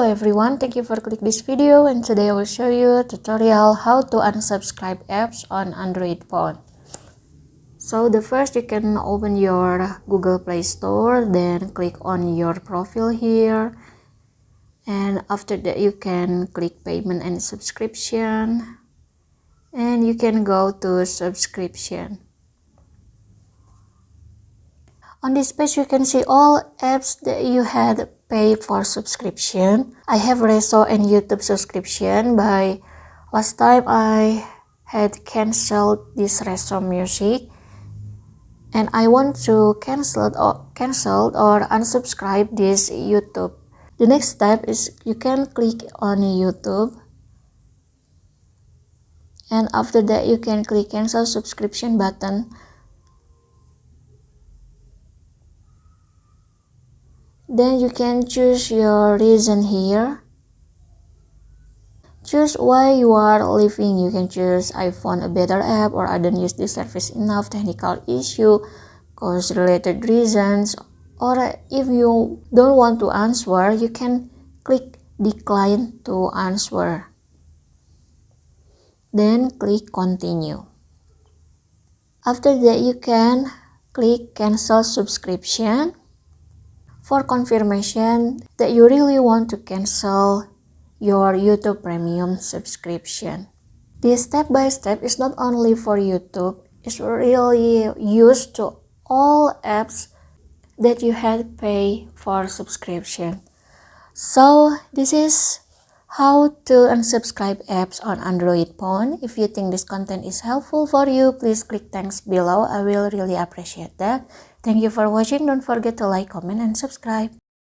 everyone, thank you for clicking this video, and today I will show you a tutorial how to unsubscribe apps on Android phone. So the first, you can open your Google Play Store, then click on your profile here, and after that you can click payment and subscription, and you can go to subscription. On this page, you can see all apps that you had paid for subscription. I have Reso and YouTube subscription. By last time I had canceled this Reso music, and I want to cancel or unsubscribe this YouTube. The next step is you can click on YouTube, and after that you can click cancel subscription button. Then you can choose your reason here. Choose why you are leaving. You can choose I found a better app, or I don't use this service enough, technical issue, cost related reasons, or if you don't want to answer, you can click decline to answer. Then click continue. After that you can click cancel subscription. For confirmation that you really want to cancel your YouTube Premium subscription. This step-by-step is not only for YouTube, it's really used to all apps that you had paid for subscription. So this is how to unsubscribe apps on Android phone. If you think this content is helpful for you, please click thanks below. I will really appreciate that. Thank you for watching. Don't forget to like, comment, and subscribe.